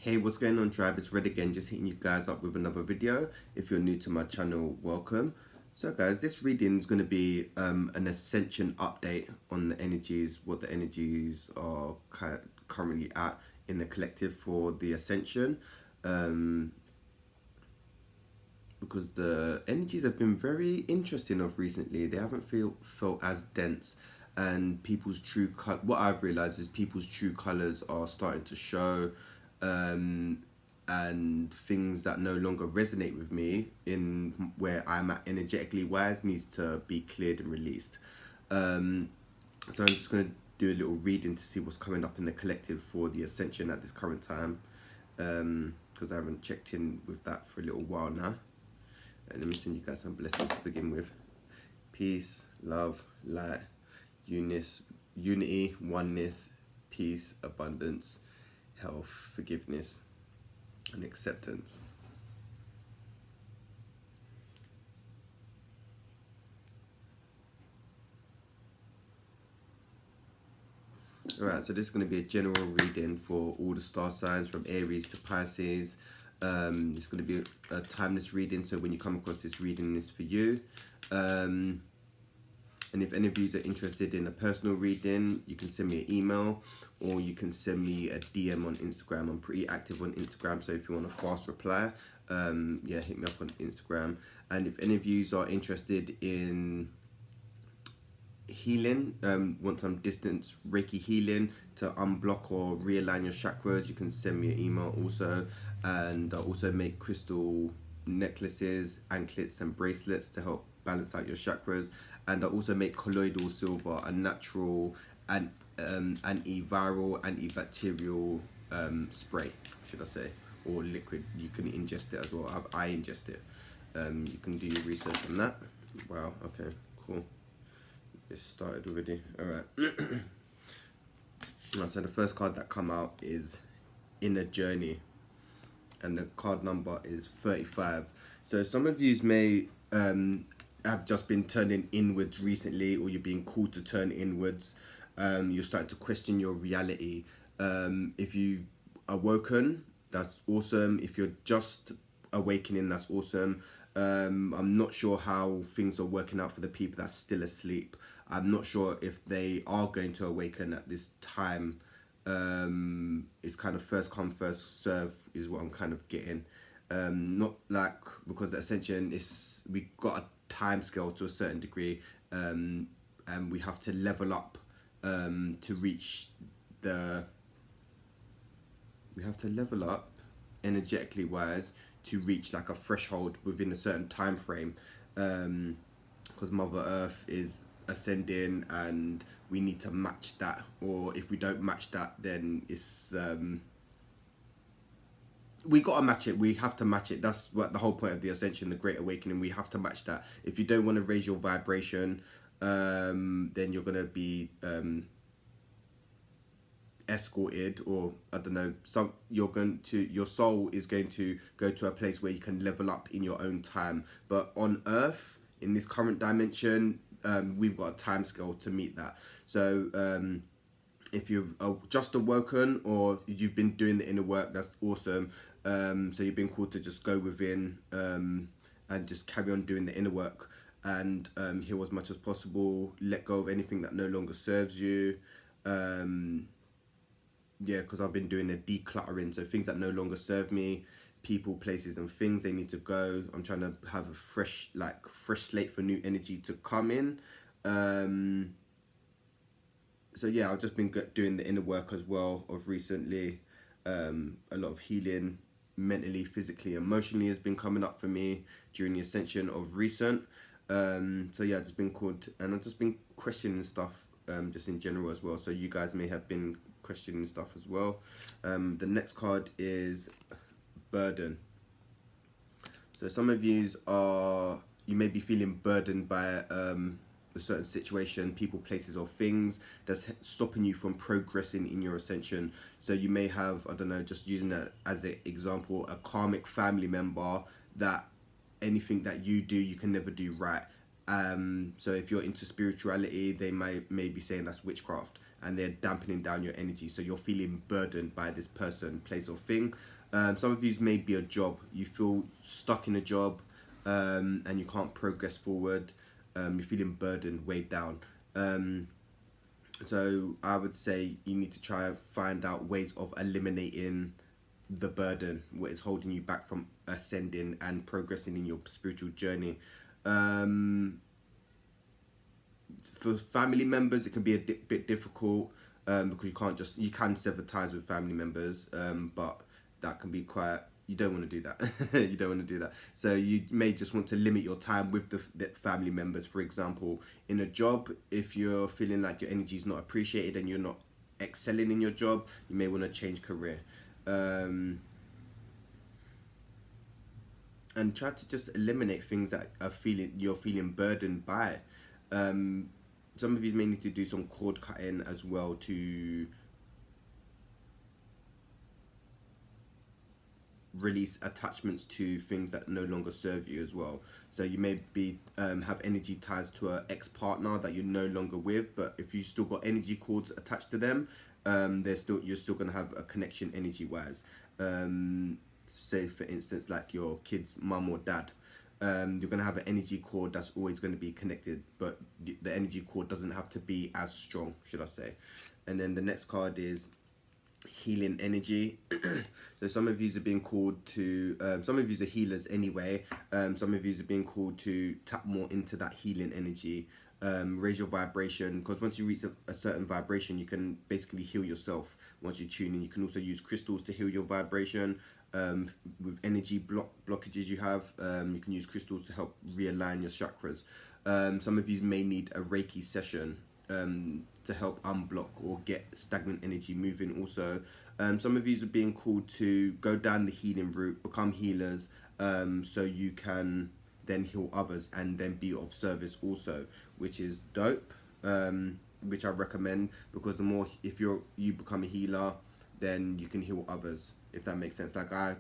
Hey, what's going on, tribe? It's Red again, just hitting you guys up with another video. If you're new to my channel, welcome. So guys, this reading is going to be an Ascension update on the energies, what the energies are currently at in the collective for the Ascension. Because the energies have been very interesting of recently. They haven't felt as dense, and people's true what I've realized is people's true colors are starting to show, and things that no longer resonate with me in where I'm at energetically wise needs to be cleared and released. So I'm just going to do a little reading to see what's coming up in the collective for the Ascension at this current time, because I haven't checked in with that for a little while now. And let me send you guys some blessings to begin with. Peace, love, light, unity, oneness, peace, abundance, health, forgiveness, and acceptance. Alright, so this is going to be a general reading for all the star signs from Aries to Pisces. It's going to be a timeless reading, so when you come across this reading, it's for you. And if any of you are interested in a personal reading, you can send me an email or you can send me a DM on Instagram. I'm pretty active on Instagram, so if you want a fast reply, yeah, hit me up on Instagram. And if any of you are interested in healing, want some distance Reiki healing to unblock or realign your chakras, you can send me an email also. And I also make crystal necklaces, anklets and bracelets to help balance out your chakras. And I also make colloidal silver, a natural and antiviral, antibacterial spray, should I say, or liquid. You can ingest it as well. I ingest it. You can do your research on that. Wow, okay, cool. It's started already. Alright. So the first card that come out is Inner Journey, and the card number is 35. So some of you may have just been turning inwards recently, or you're being called to turn inwards. You're starting to question your reality. If you've awoken, that's awesome. If you're just awakening, that's awesome. I'm not sure how things are working out for the people that's still asleep. I'm not sure if they are going to awaken at this time. It's kind of first come first serve is what I'm kind of getting. Not like, because the Ascension is, we got a time scale to a certain degree, and we have to level up to reach the, we have to level up energetically wise to reach like a threshold within a certain time frame, because Mother Earth is ascending and we need to match that, or if we don't match that, then it's we gotta match it. We have to match it. That's what the whole point of the Ascension, the Great Awakening. We have to match that. If you don't want to raise your vibration, then you're gonna be escorted, or I don't know, your soul is going to go to a place where you can level up in your own time. But on Earth, in this current dimension, we've got a time scale to meet that. So if you've just awoken, or you've been doing the inner work, that's awesome. So you've been called to just go within, and just carry on doing the inner work, and heal as much as possible, let go of anything that no longer serves you. Yeah, because I've been doing a decluttering, so things that no longer serve me, people, places and things, they need to go. I'm trying to have a fresh slate for new energy to come in. So yeah, I've just been doing the inner work as well of recently. A lot of healing mentally, physically, emotionally has been coming up for me during the Ascension of recent. So yeah, I've just been called, and I've just been questioning stuff, just in general as well. So you guys may have been questioning stuff as well. The next card is Burden. So some of you may be feeling burdened by a certain situation, people, places or things that's stopping you from progressing in your Ascension. So you may have, I don't know, just using that as an example, a karmic family member that anything that you do, you can never do right. So if you're into spirituality, they may be saying that's witchcraft. and they're dampening down your energy. So you're feeling burdened by this person, place, or thing. Some of you may be a job. You feel stuck in a job, and you can't progress forward. You're feeling burdened, weighed down. So I would say you need to try and find out ways of eliminating the burden, what is holding you back from ascending and progressing in your spiritual journey. For family members, it can be a bit difficult, because you can sever ties with family members, but that can be quite, you don't want to do that. You don't want to do that. So you may just want to limit your time with the family members. For example, in a job, if you're feeling like your energy is not appreciated and you're not excelling in your job, you may want to change career. And try to just eliminate things that you're feeling burdened by. Some of you may need to do some cord cutting as well to release attachments to things that no longer serve you as well. So you may be have energy ties to an ex-partner that you're no longer with, but if you still got energy cords attached to them, you're still going to have a connection energy wise. Say for instance, like your kid's mum or dad, you're going to have an energy cord that's always going to be connected, but the energy cord doesn't have to be as strong, should I say. And then the next card is healing energy. So some of you are being called to, some of you are healers anyway, some of you are being called to tap more into that healing energy, raise your vibration, because once you reach a certain vibration, you can basically heal yourself. Once you tune in, you can also use crystals to heal your vibration. With energy blockages you have, you can use crystals to help realign your chakras. Some of you may need a Reiki session to help unblock or get stagnant energy moving also. Some of you are being called to go down the healing route, become healers, so you can then heal others and then be of service also, which is dope, which I recommend, because the more, if you become a healer, then you can heal others, if that makes sense. Like I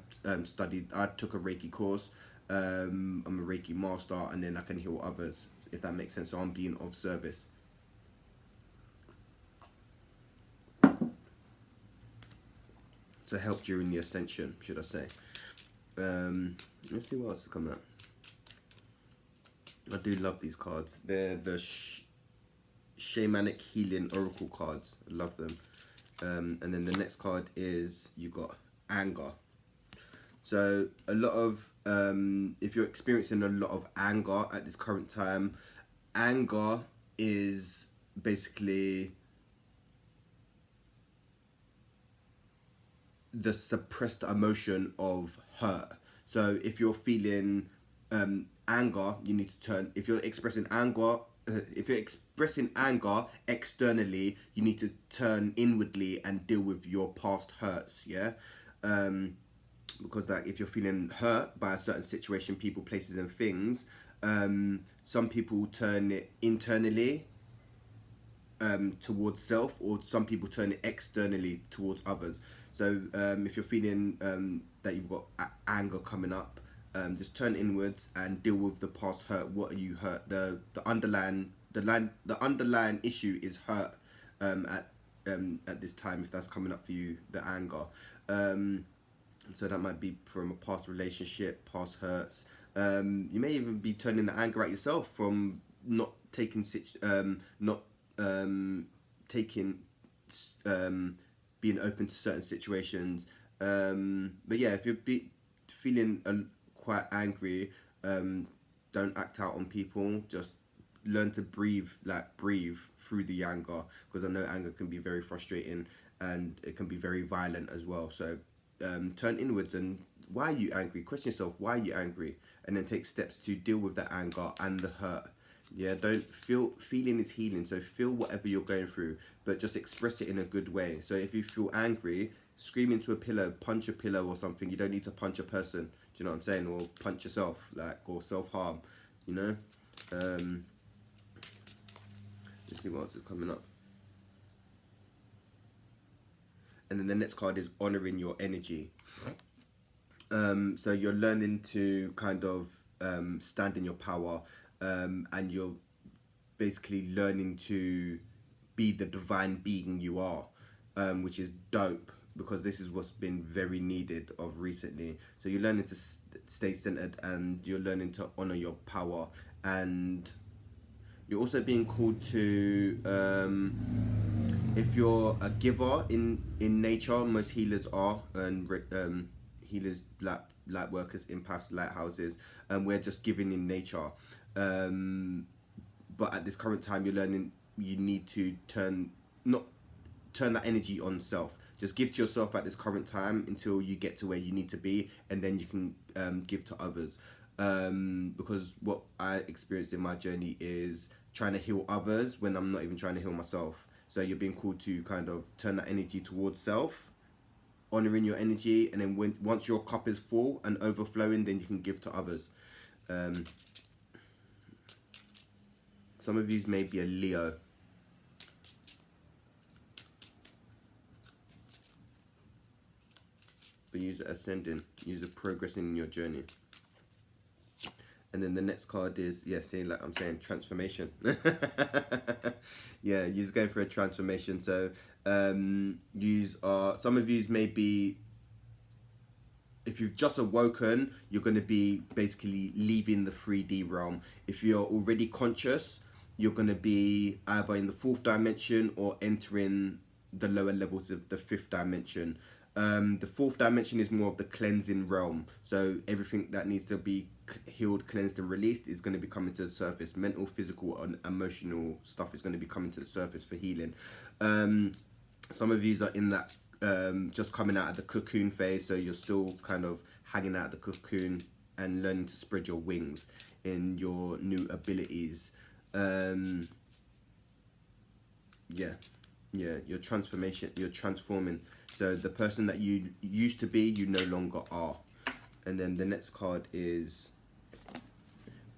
took a Reiki course, I'm a Reiki master, and then I can heal others, if that makes sense. So I'm being of service. To help during the ascension, should I say. Let's see what else has come out. I do love these cards. They're the shamanic healing oracle cards. I love them. And then the next card is, you got anger. So a lot of, if you're experiencing a lot of anger at this current time, anger is basically the suppressed emotion of hurt. So if you're feeling anger, you need to turn, if you're expressing anger externally, you need to turn inwardly and deal with your past hurts, yeah? Because like, if you're feeling hurt by a certain situation, people, places and things, some people turn it internally towards self, or some people turn it externally towards others. So if you're feeling that you've got anger coming up, just turn inwards and deal with the past hurt. What are you hurt? The underlying issue is hurt at this time, if that's coming up for you, the anger. So that might be from a past relationship, past hurts. You may even be turning the anger at yourself from not taking being open to certain situations. But yeah, if you're feeling quite angry, don't act out on people. Just learn to breathe through the anger, because I know anger can be very frustrating and it can be very violent as well. So turn inwards and, why are you angry? Question yourself, why are you angry? And then take steps to deal with the anger and the hurt. Yeah, feeling is healing, so feel whatever you're going through, but just express it in a good way. So if you feel angry, scream into a pillow, punch a pillow or something. You don't need to punch a person, do you know what I'm saying? Or punch yourself, or self-harm, you know? Let's see what else is coming up. And then the next card is honoring your energy. So you're learning to kind of stand in your power, and you're basically learning to be the divine being you are, which is dope, because this is what's been very needed of recently. So you're learning to stay centered, and you're learning to honor your power, and you're also being called to, if you're a giver in nature, most healers are, and healers, light workers, empaths, lighthouses, and we're just giving in nature. But at this current time, you're learning you need to turn that energy on self. Just give to yourself at this current time until you get to where you need to be, and then you can give to others. Because what I experienced in my journey is trying to heal others when I'm not even trying to heal myself. So you're being called to kind of turn that energy towards self, honoring your energy, and then once your cup is full and overflowing, then you can give to others. Some of you may be a Leo. But use ascending, use progressing in your journey. And then the next card is, like I'm saying, transformation. Yeah, you're going for a transformation. So some of you may be, if you've just awoken, you're going to be basically leaving the 3D realm. If you're already conscious, you're going to be either in the 4th dimension or entering the lower levels of the 5th dimension. The 4th dimension is more of the cleansing realm. So everything that needs to be healed, cleansed, and released is going to be coming to the surface. Mental, physical, and emotional stuff is going to be coming to the surface for healing. Some of you are in that just coming out of the cocoon phase, so you're still kind of hanging out of the cocoon and learning to spread your wings in your new abilities. Your transformation, you're transforming. So the person that you used to be, you no longer are. And then the next card is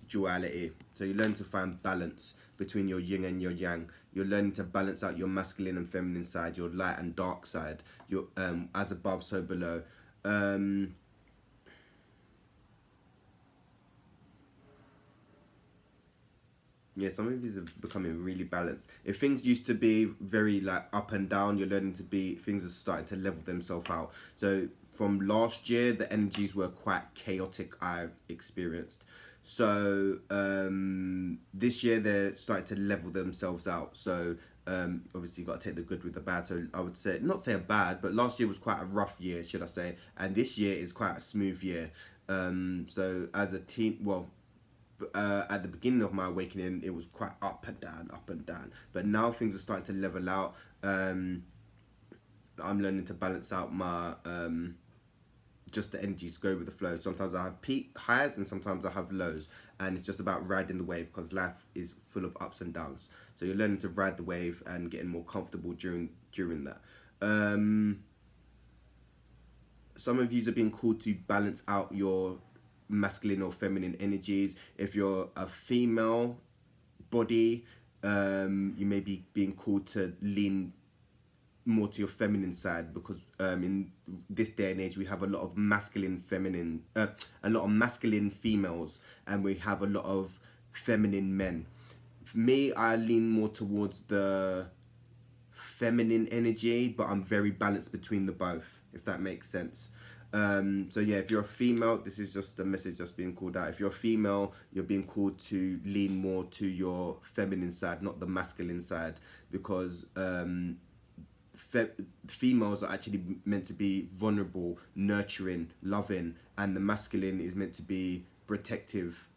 duality. So you learn to find balance between your yin and your yang. You're learning to balance out your masculine and feminine side, your light and dark side, your as above, so below. Yeah, some of these are becoming really balanced. If things used to be very like up and down, you're learning to be, things are starting to level themselves out. So from last year, the energies were quite chaotic, I experienced. So this year they're starting to level themselves out. So obviously you've got to take the good with the bad. So I would say, not say a bad, but last year was quite a rough year, should I say. And this year is quite a smooth year. So as a teen, well, at the beginning of my awakening, it was quite up and down. But now things are starting to level out. I'm learning to balance out my just the energies, go with the flow. Sometimes I have peak highs and sometimes I have lows, and it's just about riding the wave, because life is full of ups and downs. So you're learning to ride the wave and getting more comfortable during that. Some of you are being called to balance out your masculine or feminine energies. If you're a female body, you may be being called to lean more to your feminine side, because in this day and age we have a lot of masculine females, and we have a lot of feminine men. For me, I lean more towards the feminine energy, but I'm very balanced between the both, if that makes sense. So yeah, if you're a female, this is just a message that's being called out. If you're a female, you're being called to lean more to your feminine side, not the masculine side, because females are actually meant to be vulnerable, nurturing, loving, and the masculine is meant to be protective,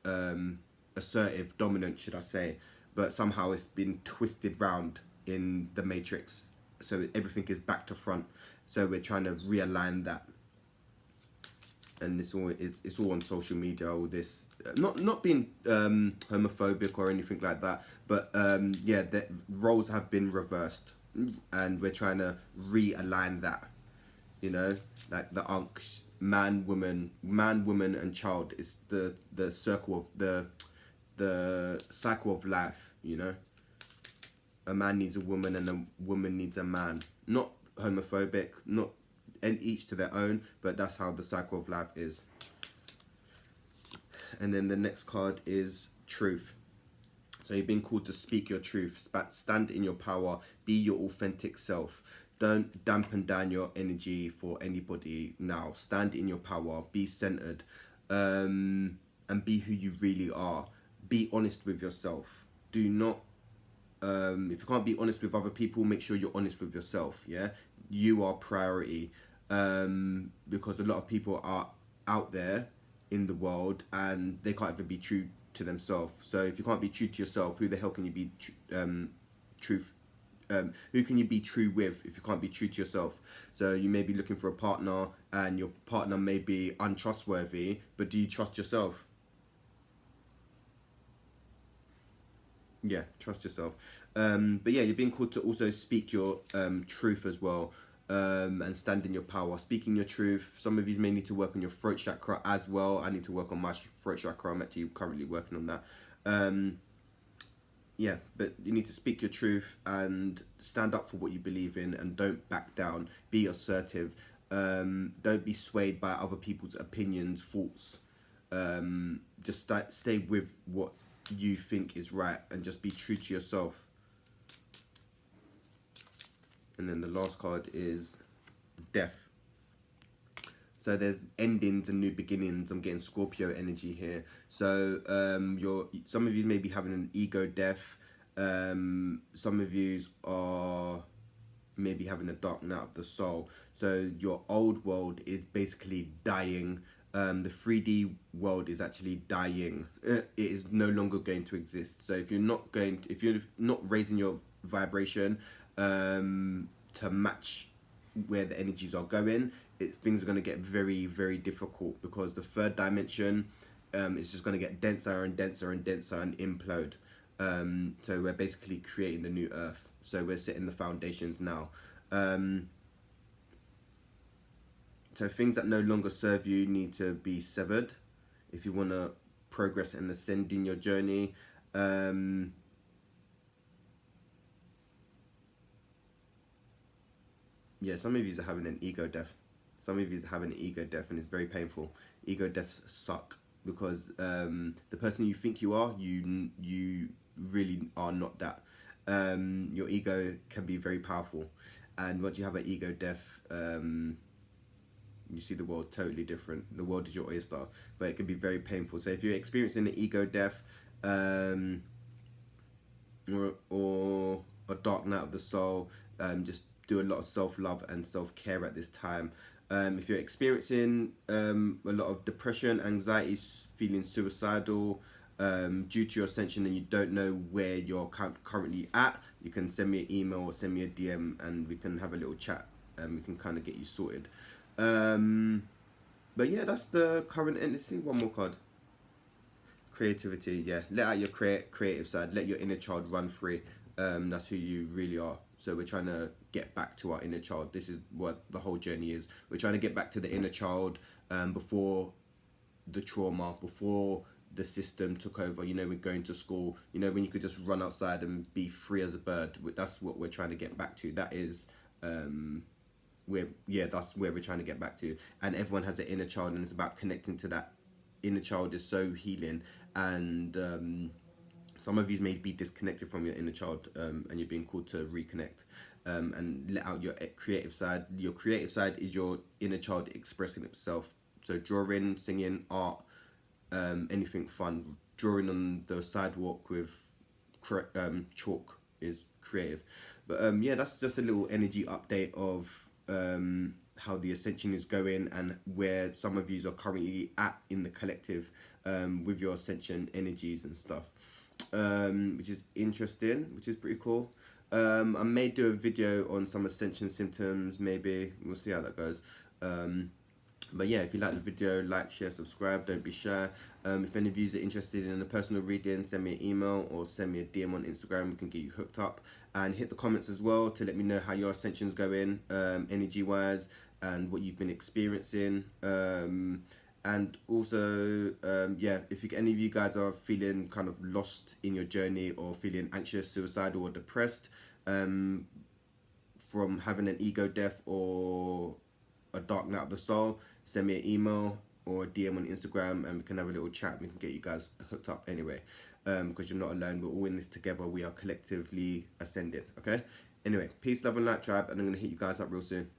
assertive, dominant, should I say. But somehow it's been twisted round in the matrix, so everything is back to front. So we're trying to realign that. And it's all on social media, all this, not being homophobic or anything like that, but yeah, the roles have been reversed, and we're trying to realign that, you know, like the Ankh, man, woman, and child is the circle of the cycle of life, you know. A man needs a woman and a woman needs a man. Not homophobic, not, and each to their own, but that's how the cycle of life is. And then the next card is truth. So you've been called to speak your truth, stand in your power, be your authentic self. Don't dampen down your energy for anybody now. Stand in your power, be centered, and be who you really are. Be honest with yourself. Do not, if you can't be honest with other people, make sure you're honest with yourself. Yeah, you are priority, because a lot of people are out there in the world and they can't even be true to themselves. So if you can't be true to yourself, who the hell can you be truth? Who can you be true with if you can't be true to yourself? So you may be looking for a partner and your partner may be untrustworthy, but do you trust yourself? Yeah, trust yourself. But yeah, you're being called to also speak your truth as well, and stand in your power. Speaking your truth. Some of you may need to work on your throat chakra as well. I need to work on my throat chakra. I'm actually currently working on that. Yeah, but you need to speak your truth and stand up for what you believe in, and don't back down. Be assertive. Don't be swayed by other people's opinions, thoughts. Just stay with what you think is right, and just be true to yourself. And then the last card is death. So there's endings and new beginnings. I'm getting Scorpio energy here. So some of you may be having an ego death. Some of you are maybe having a dark night of the soul. So your old world is basically dying. The 3D world is actually dying. It is no longer going to exist. So if you're not raising your vibration to match where the energies are going, things are going to get very, very difficult, because the third dimension is just going to get denser and denser and denser and implode. So we're basically creating the new earth. So we're setting the foundations now. So things that no longer serve you need to be severed if you want to progress and ascend in your journey. Yeah, some of you are having an ego death. Some of you are having an ego death, and it's very painful. Ego deaths suck, because the person you think you are, you really are not that. Your ego can be very powerful, and once you have an ego death, you see the world totally different. The world is your oyster, but it can be very painful. So if you're experiencing an ego death, or a dark night of the soul, just do a lot of self-love and self-care at this time. If you're experiencing a lot of depression, anxiety, feeling suicidal due to your ascension, and you don't know where you're currently at, you can send me an email or send me a DM, and we can have a little chat, and we can kind of get you sorted. But yeah, that's the current entity. One more card. Creativity. Yeah, let out your creative side. Let your inner child run free. That's who you really are. So we're trying to get back to our inner child. This is what the whole journey is. We're trying to get back to the inner child before the trauma, before the system took over. You know, we're going to school. You know, when you could just run outside and be free as a bird. That's what we're trying to get back to. That is that's where we're trying to get back to. And everyone has an inner child, and it's about connecting to that inner child. Is so healing. And some of you may be disconnected from your inner child, and you're being called to reconnect, and let out your creative side. Your creative side is your inner child expressing itself. So drawing, singing, art, anything fun. Drawing on the sidewalk with chalk is creative. But yeah, that's just a little energy update of how the ascension is going, and where some of you are currently at in the collective with your ascension energies and stuff, which is interesting, which is pretty cool. I may do a video on some ascension symptoms, maybe. We'll see how that goes. But yeah, if you like the video, like, share, subscribe, don't be shy. If any of you are interested in a personal reading, send me an email or send me a DM on Instagram. We can get you hooked up. And hit the comments as well to let me know how your ascension's going, energy-wise, and what you've been experiencing. And also, yeah, if any of you guys are feeling kind of lost in your journey, or feeling anxious, suicidal, or depressed from having an ego death or a dark night of the soul, send me an email or a DM on Instagram, and we can have a little chat. We can get you guys hooked up anyway. because you're not alone. We're all in this together. We are collectively ascending. Okay. Anyway, peace, love, and light, tribe, and I'm gonna hit you guys up real soon.